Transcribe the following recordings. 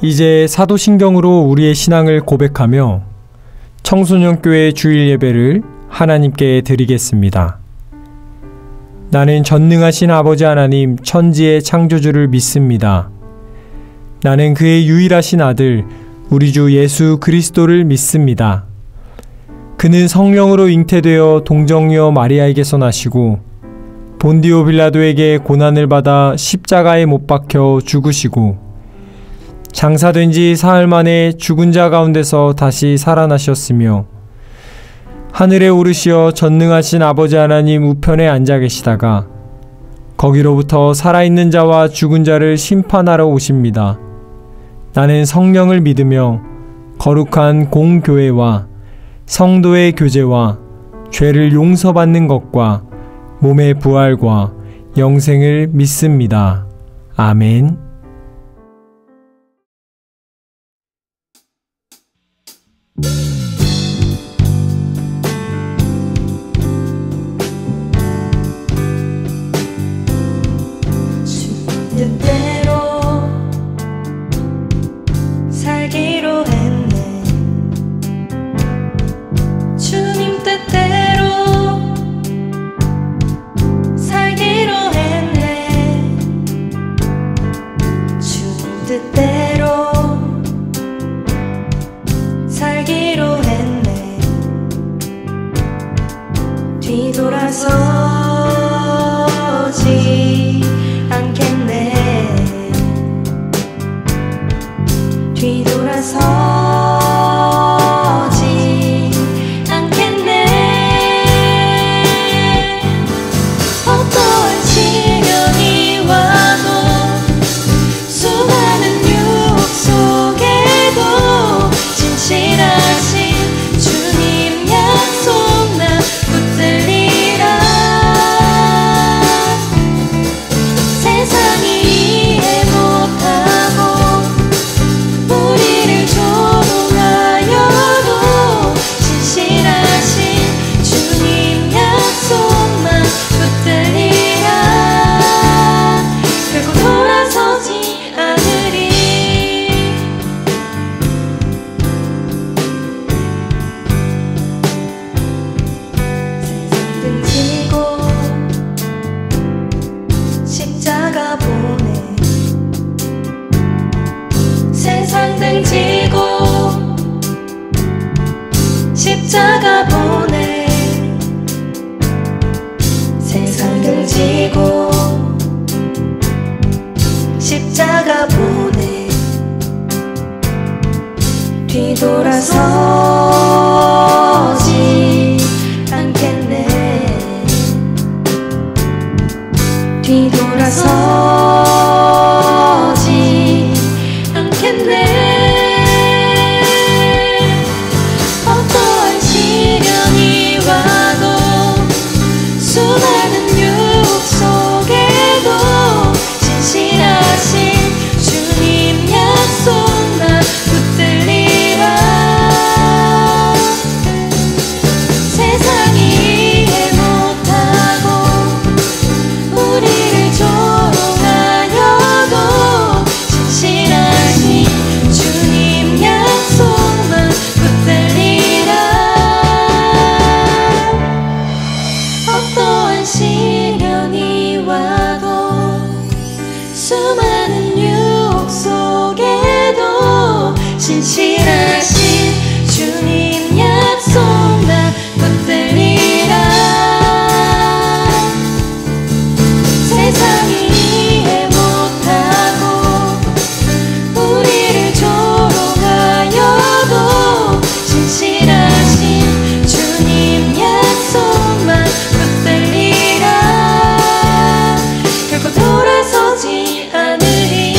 이제 사도신경으로 우리의 신앙을 고백하며 청소년교회 주일 예배를 하나님께 드리겠습니다. 나는 전능하신 아버지 하나님 천지의 창조주를 믿습니다. 나는 그의 유일하신 아들 우리 주 예수 그리스도를 믿습니다. 그는 성령으로 잉태되어 동정녀 마리아에게서 나시고 본디오 빌라도에게 고난을 받아 십자가에 못 박혀 죽으시고 장사된 지 사흘 만에 죽은 자 가운데서 다시 살아나셨으며 하늘에 오르시어 전능하신 아버지 하나님 우편에 앉아 계시다가 거기로부터 살아있는 자와 죽은 자를 심판하러 오십니다. 나는 성령을 믿으며 거룩한 공교회와 성도의 교제와 죄를 용서받는 것과 몸의 부활과 영생을 믿습니다. 아멘. 뒤돌아서지 않겠네. 뒤돌아서지 않겠네. 어떠한 시련이 와도 수많은 유혹 속에도 진실하신 주님 약속 나 붙들리라. 세상이 이해 못하고 우리를 조롱하여도 진실하신 주님 약속만 붙들리라. 결국 돌아서지 않으리. 세상 등지고 십자가 보내. 세상 등지고 십자가 보내. 뒤돌아서지 않겠네. 뒤돌아서지 않겠네. 어떠한 시련이 와도 수많은 유혹 속에도 진실하신 주님 약속 나 붙들리라. 세상이 이해 못하고 우리를 조롱하여도 진실하신 주님 약속만 붙들리라. 어떠한 시련이 와도 수많은 유혹 속에도 진실하신 주님 약속 나 붙들리라. 세상이 이해 못하고 우리를 조롱하여도 진실하신 주님 약속만 붙들리라. 결국 돌아서지 않으리.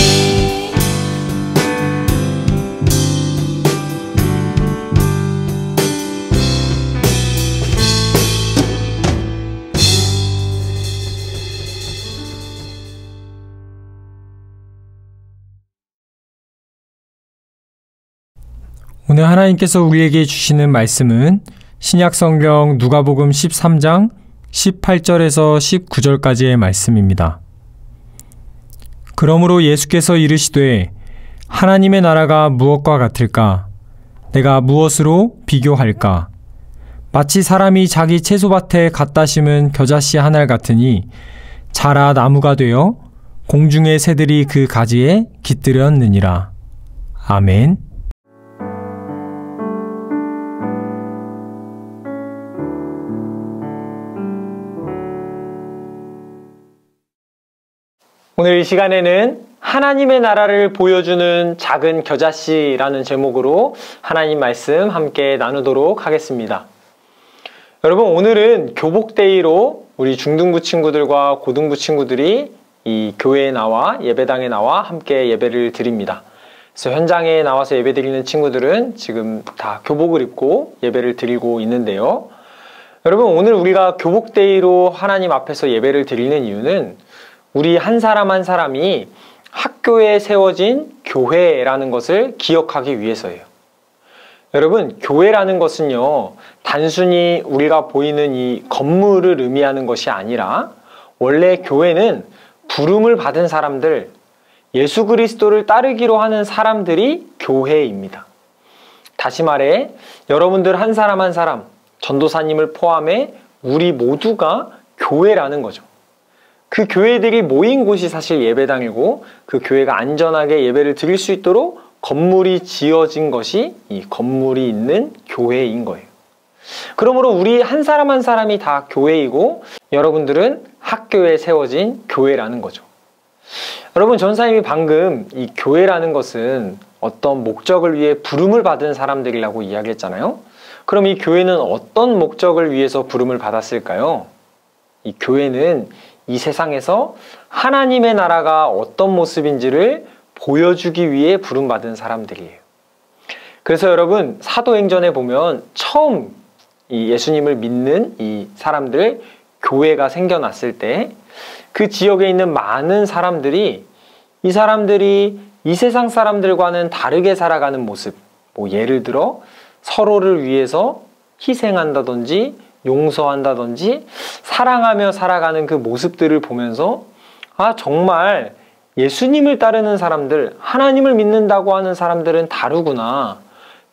오늘 하나님께서 우리에게 주시는 말씀은 신약성경 누가복음 13장 18절에서 19절까지의 말씀입니다. 그러므로 예수께서 이르시되 하나님의 나라가 무엇과 같을까? 내가 무엇으로 비교할까? 마치 사람이 자기 채소밭에 갖다 심은 겨자씨 한 알 같으니 자라 나무가 되어 공중의 새들이 그 가지에 깃들였느니라. 아멘. 오늘 이 시간에는 하나님의 나라를 보여주는 작은 겨자씨라는 제목으로 하나님 말씀 함께 나누도록 하겠습니다. 여러분, 오늘은 교복데이로 우리 중등부 친구들과 고등부 친구들이 이 교회에 나와 예배당에 나와 함께 예배를 드립니다. 그래서 현장에 나와서 예배 드리는 친구들은 지금 다 교복을 입고 예배를 드리고 있는데요. 여러분, 오늘 우리가 교복데이로 하나님 앞에서 예배를 드리는 이유는 우리 한 사람 한 사람이 학교에 세워진 교회라는 것을 기억하기 위해서예요. 여러분, 교회라는 것은요, 단순히 우리가 보이는 이 건물을 의미하는 것이 아니라 원래 교회는 부름을 받은 사람들, 예수 그리스도를 따르기로 하는 사람들이 교회입니다. 다시 말해, 여러분들 한 사람 한 사람, 전도사님을 포함해 우리 모두가 교회라는 거죠. 그 교회들이 모인 곳이 사실 예배당이고 그 교회가 안전하게 예배를 드릴 수 있도록 건물이 지어진 것이 이 건물이 있는 교회인 거예요. 그러므로 우리 한 사람 한 사람이 다 교회이고 여러분들은 학교에 세워진 교회라는 거죠. 여러분, 전사님이 방금 이 교회라는 것은 어떤 목적을 위해 부름을 받은 사람들이라고 이야기했잖아요. 그럼 이 교회는 어떤 목적을 위해서 부름을 받았을까요? 이 교회는 이 세상에서 하나님의 나라가 어떤 모습인지를 보여주기 위해 부름받은 사람들이에요. 그래서 여러분, 사도행전에 보면 처음 이 예수님을 믿는 이 사람들, 교회가 생겨났을 때 그 지역에 있는 많은 사람들이 이 사람들이 이 세상 사람들과는 다르게 살아가는 모습, 뭐 예를 들어 서로를 위해서 희생한다든지 용서한다든지 사랑하며 살아가는 그 모습들을 보면서 아, 정말 예수님을 따르는 사람들, 하나님을 믿는다고 하는 사람들은 다르구나.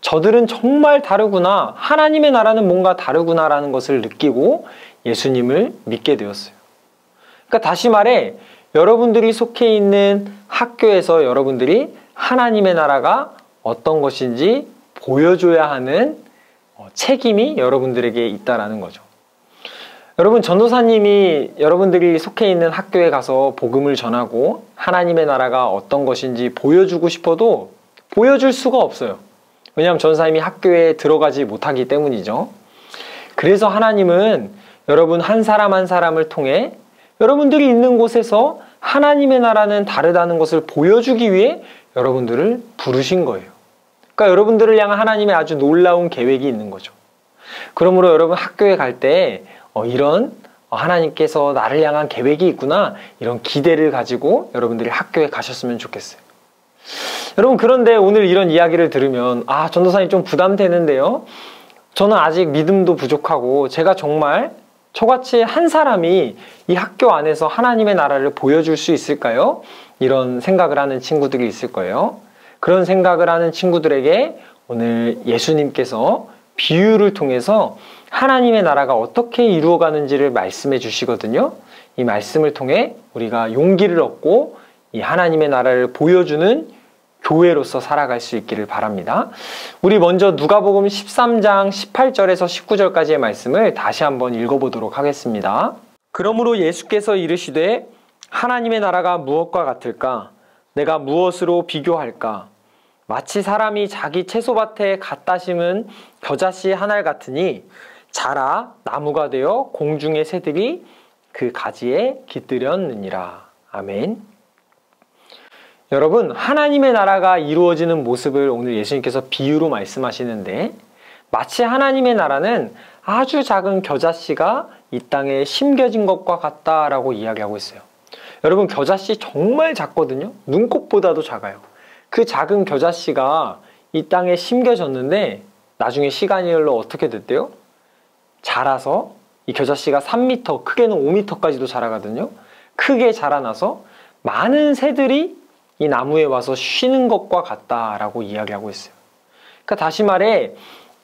저들은 정말 다르구나. 하나님의 나라는 뭔가 다르구나라는 것을 느끼고 예수님을 믿게 되었어요. 그러니까 다시 말해, 여러분들이 속해 있는 학교에서 여러분들이 하나님의 나라가 어떤 것인지 보여줘야 하는 책임이 여러분들에게 있다라는 거죠. 여러분, 전도사님이 여러분들이 속해 있는 학교에 가서 복음을 전하고 하나님의 나라가 어떤 것인지 보여주고 싶어도 보여줄 수가 없어요. 왜냐하면 전도사님이 학교에 들어가지 못하기 때문이죠. 그래서 하나님은 여러분 한 사람 한 사람을 통해 여러분들이 있는 곳에서 하나님의 나라는 다르다는 것을 보여주기 위해 여러분들을 부르신 거예요. 그러니까 여러분들을 향한 하나님의 아주 놀라운 계획이 있는 거죠. 그러므로 여러분 학교에 갈 때 이런 하나님께서 나를 향한 계획이 있구나, 이런 기대를 가지고 여러분들이 학교에 가셨으면 좋겠어요. 여러분, 그런데 오늘 이런 이야기를 들으면 아, 전도사님 좀 부담되는데요. 저는 아직 믿음도 부족하고 제가 정말 저같이 한 사람이 이 학교 안에서 하나님의 나라를 보여줄 수 있을까요? 이런 생각을 하는 친구들이 있을 거예요. 그런 생각을 하는 친구들에게 오늘 예수님께서 비유를 통해서 하나님의 나라가 어떻게 이루어가는지를 말씀해 주시거든요. 이 말씀을 통해 우리가 용기를 얻고 이 하나님의 나라를 보여주는 교회로서 살아갈 수 있기를 바랍니다. 우리 먼저 누가복음 13장 18절에서 19절까지의 말씀을 다시 한번 읽어보도록 하겠습니다. 그러므로 예수께서 이르시되 하나님의 나라가 무엇과 같을까? 내가 무엇으로 비교할까? 마치 사람이 자기 채소밭에 갖다 심은 겨자씨 한 알 같으니 자라 나무가 되어 공중의 새들이 그 가지에 깃들였느니라. 아멘. 여러분, 하나님의 나라가 이루어지는 모습을 오늘 예수님께서 비유로 말씀하시는데 마치 하나님의 나라는 아주 작은 겨자씨가 이 땅에 심겨진 것과 같다라고 이야기하고 있어요. 여러분, 겨자씨 정말 작거든요. 눈곱보다도 작아요. 그 작은 겨자씨가 이 땅에 심겨졌는데 나중에 시간이 흘러 어떻게 됐대요? 자라서 이 겨자씨가 3m, 크게는 5m까지도 자라거든요. 크게 자라나서 많은 새들이 이 나무에 와서 쉬는 것과 같다라고 이야기하고 있어요. 그러니까 다시 말해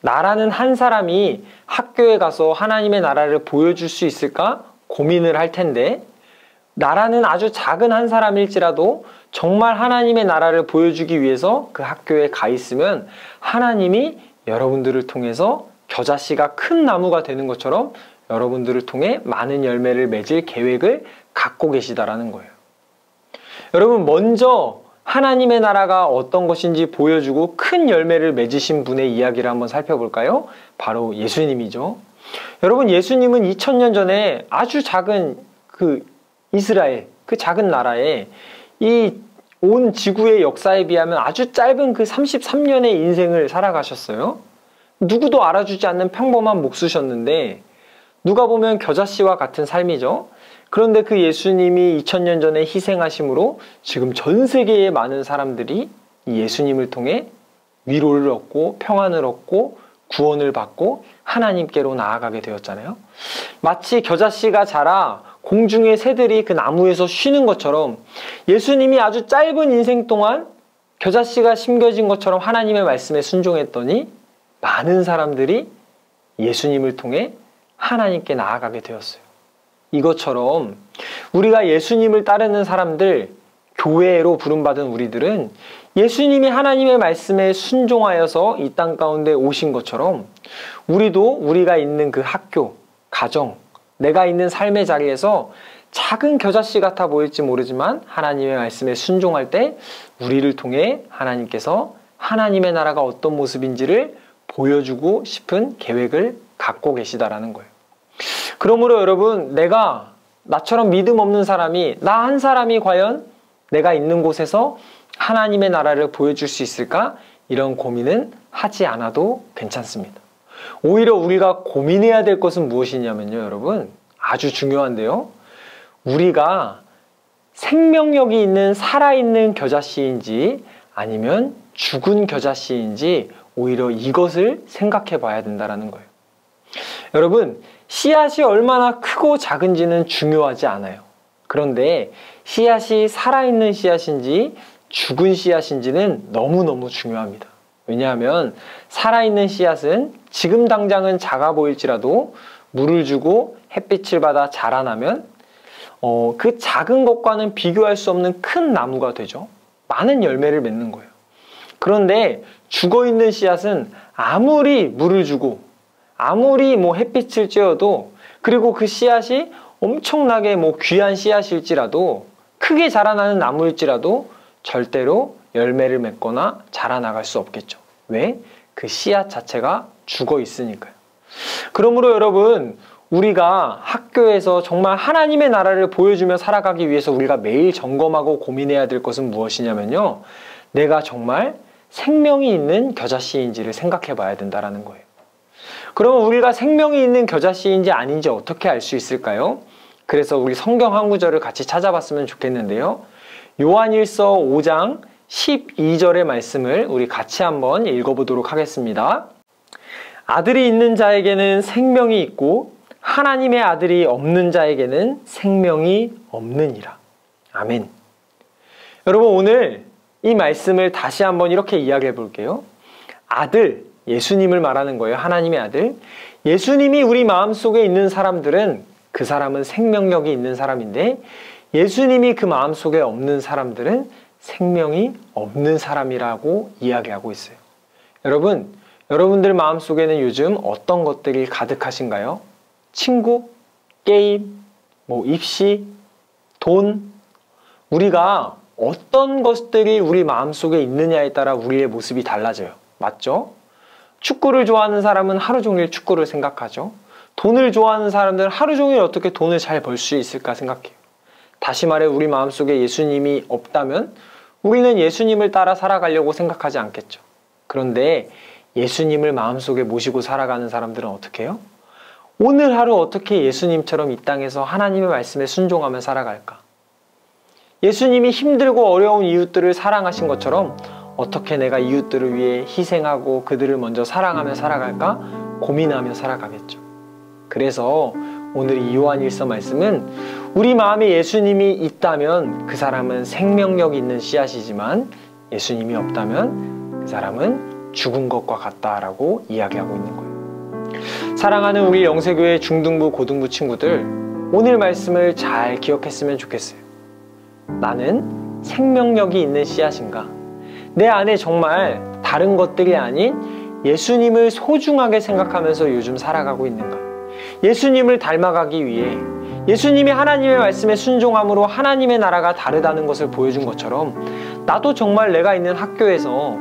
나라는 한 사람이 학교에 가서 하나님의 나라를 보여줄 수 있을까 고민을 할 텐데, 나라는 아주 작은 한 사람일지라도 정말 하나님의 나라를 보여주기 위해서 그 학교에 가 있으면 하나님이 여러분들을 통해서 겨자씨가 큰 나무가 되는 것처럼 여러분들을 통해 많은 열매를 맺을 계획을 갖고 계시다라는 거예요. 여러분, 먼저 하나님의 나라가 어떤 것인지 보여주고 큰 열매를 맺으신 분의 이야기를 한번 살펴볼까요? 바로 예수님이죠. 여러분, 예수님은 2000년 전에 아주 작은 그 이스라엘, 그 작은 나라에 이 온 지구의 역사에 비하면 아주 짧은 그 33년의 인생을 살아가셨어요. 누구도 알아주지 않는 평범한 목수셨는데 누가 보면 겨자씨와 같은 삶이죠. 그런데 그 예수님이 2000년 전에 희생하심으로 지금 전 세계의 많은 사람들이 이 예수님을 통해 위로를 얻고 평안을 얻고 구원을 받고 하나님께로 나아가게 되었잖아요. 마치 겨자씨가 자라 공중의 새들이 그 나무에서 쉬는 것처럼 예수님이 아주 짧은 인생 동안 겨자씨가 심겨진 것처럼 하나님의 말씀에 순종했더니 많은 사람들이 예수님을 통해 하나님께 나아가게 되었어요. 이것처럼 우리가 예수님을 따르는 사람들, 교회로 부름받은 우리들은 예수님이 하나님의 말씀에 순종하여서 이 땅 가운데 오신 것처럼 우리도 우리가 있는 그 학교, 가정, 내가 있는 삶의 자리에서 작은 겨자씨 같아 보일지 모르지만 하나님의 말씀에 순종할 때 우리를 통해 하나님께서 하나님의 나라가 어떤 모습인지를 보여주고 싶은 계획을 갖고 계시다라는 거예요. 그러므로 여러분, 나처럼 믿음 없는 사람이, 나 한 사람이 과연 내가 있는 곳에서 하나님의 나라를 보여줄 수 있을까? 이런 고민은 하지 않아도 괜찮습니다. 오히려 우리가 고민해야 될 것은 무엇이냐면요, 여러분, 아주 중요한데요. 우리가 생명력이 있는 살아있는 겨자씨인지 아니면 죽은 겨자씨인지 오히려 이것을 생각해 봐야 된다는 거예요. 여러분, 씨앗이 얼마나 크고 작은지는 중요하지 않아요. 그런데 씨앗이 살아있는 씨앗인지 죽은 씨앗인지는 너무너무 중요합니다. 왜냐하면 살아있는 씨앗은 지금 당장은 작아 보일지라도 물을 주고 햇빛을 받아 자라나면 그 작은 것과는 비교할 수 없는 큰 나무가 되죠. 많은 열매를 맺는 거예요. 그런데 죽어있는 씨앗은 아무리 물을 주고 아무리 햇빛을 쬐어도, 그리고 그 씨앗이 엄청나게 귀한 씨앗일지라도, 크게 자라나는 나무일지라도 절대로 열매를 맺거나 자라나갈 수 없겠죠. 왜? 그 씨앗 자체가 죽어 있으니까요. 그러므로 여러분, 우리가 학교에서 정말 하나님의 나라를 보여주며 살아가기 위해서 우리가 매일 점검하고 고민해야 될 것은 무엇이냐면요, 내가 정말 생명이 있는 겨자씨인지를 생각해 봐야 된다는 거예요. 그러면 우리가 생명이 있는 겨자씨인지 아닌지 어떻게 알 수 있을까요? 그래서 우리 성경 한 구절을 같이 찾아봤으면 좋겠는데요. 요한일서 5장 12절의 말씀을 우리 같이 한번 읽어보도록 하겠습니다. 아들이 있는 자에게는 생명이 있고 하나님의 아들이 없는 자에게는 생명이 없느니라. 아멘. 여러분, 오늘 이 말씀을 다시 한번 이렇게 이야기해 볼게요. 아들, 예수님을 말하는 거예요. 하나님의 아들. 예수님이 우리 마음속에 있는 사람들은, 그 사람은 생명력이 있는 사람인데, 예수님이 그 마음속에 없는 사람들은 생명이 없는 사람이라고 이야기하고 있어요. 여러분, 여러분들 마음속에는 요즘 어떤 것들이 가득하신가요? 친구, 게임, 입시, 돈. 우리가 어떤 것들이 우리 마음속에 있느냐에 따라 우리의 모습이 달라져요. 맞죠? 축구를 좋아하는 사람은 하루 종일 축구를 생각하죠. 돈을 좋아하는 사람들은 하루 종일 어떻게 돈을 잘 벌 수 있을까 생각해요. 다시 말해, 우리 마음속에 예수님이 없다면 우리는 예수님을 따라 살아가려고 생각하지 않겠죠. 그런데 예수님을 마음속에 모시고 살아가는 사람들은 어떻게 해요? 오늘 하루 어떻게 예수님처럼 이 땅에서 하나님의 말씀에 순종하며 살아갈까? 예수님이 힘들고 어려운 이웃들을 사랑하신 것처럼 어떻게 내가 이웃들을 위해 희생하고 그들을 먼저 사랑하며 살아갈까? 고민하며 살아가겠죠. 그래서 오늘 이 요한일서 말씀은 우리 마음에 예수님이 있다면 그 사람은 생명력 있는 씨앗이지만 예수님이 없다면 그 사람은 죽은 것과 같다라고 이야기하고 있는 거예요. 사랑하는 우리 영세교회 중등부, 고등부 친구들, 오늘 말씀을 잘 기억했으면 좋겠어요. 나는 생명력이 있는 씨앗인가? 내 안에 정말 다른 것들이 아닌 예수님을 소중하게 생각하면서 요즘 살아가고 있는가? 예수님을 닮아가기 위해 예수님이 하나님의 말씀에 순종함으로 하나님의 나라가 다르다는 것을 보여준 것처럼 나도 정말 내가 있는 학교에서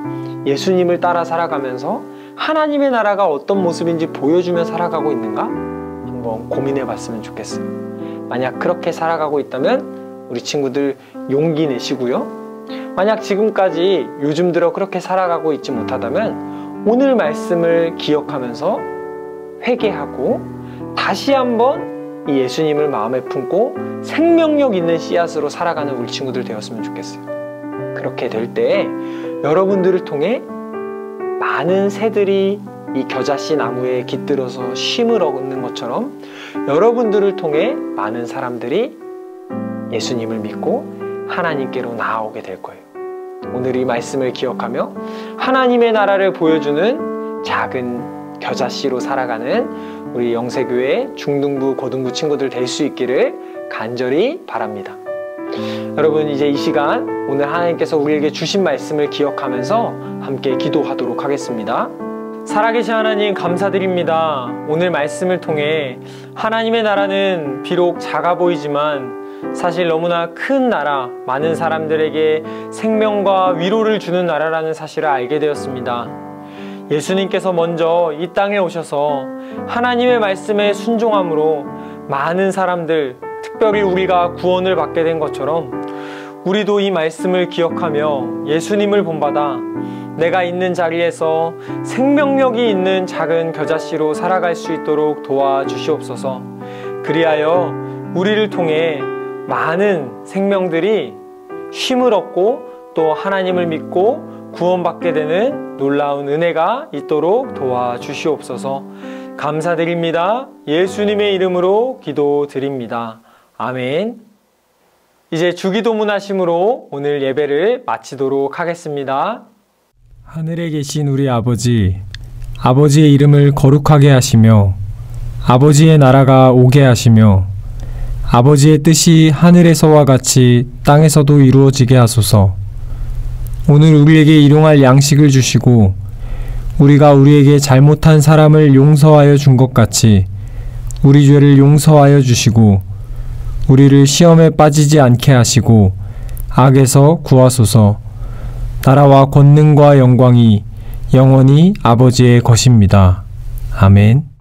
예수님을 따라 살아가면서 하나님의 나라가 어떤 모습인지 보여주며 살아가고 있는가? 한번 고민해 봤으면 좋겠어요. 만약 그렇게 살아가고 있다면 우리 친구들 용기 내시고요. 만약 지금까지 요즘 들어 그렇게 살아가고 있지 못하다면 오늘 말씀을 기억하면서 회개하고 다시 한번 이 예수님을 마음에 품고 생명력 있는 씨앗으로 살아가는 우리 친구들 되었으면 좋겠어요. 그렇게 될 때 여러분들을 통해 많은 새들이 이 겨자씨 나무에 깃들어서 쉼을 얻는 것처럼 여러분들을 통해 많은 사람들이 예수님을 믿고 하나님께로 나아오게 될 거예요. 오늘 이 말씀을 기억하며 하나님의 나라를 보여주는 작은 겨자씨로 살아가는 우리 영세교회 중등부, 고등부 친구들 될 수 있기를 간절히 바랍니다. 여러분, 이제 이 시간 오늘 하나님께서 우리에게 주신 말씀을 기억하면서 함께 기도하도록 하겠습니다. 살아계신 하나님 감사드립니다. 오늘 말씀을 통해 하나님의 나라는 비록 작아 보이지만 사실 너무나 큰 나라, 많은 사람들에게 생명과 위로를 주는 나라라는 사실을 알게 되었습니다. 예수님께서 먼저 이 땅에 오셔서 하나님의 말씀에 순종함으로 많은 사람들, 특별히 우리가 구원을 받게 된 것처럼 우리도 이 말씀을 기억하며 예수님을 본받아 내가 있는 자리에서 생명력이 있는 작은 겨자씨로 살아갈 수 있도록 도와주시옵소서. 그리하여 우리를 통해 많은 생명들이 쉼을 얻고 또 하나님을 믿고 구원받게 되는 놀라운 은혜가 있도록 도와주시옵소서. 감사드립니다. 예수님의 이름으로 기도드립니다. 아멘. 이제 주기도문 하심으로 오늘 예배를 마치도록 하겠습니다. 하늘에 계신 우리 아버지, 아버지의 이름을 거룩하게 하시며 아버지의 나라가 오게 하시며 아버지의 뜻이 하늘에서와 같이 땅에서도 이루어지게 하소서. 오늘 우리에게 일용할 양식을 주시고 우리가 우리에게 잘못한 사람을 용서하여 준 것 같이 우리 죄를 용서하여 주시고 우리를 시험에 빠지지 않게 하시고 악에서 구하소서. 나라와 권능과 영광이 영원히 아버지의 것입니다. 아멘.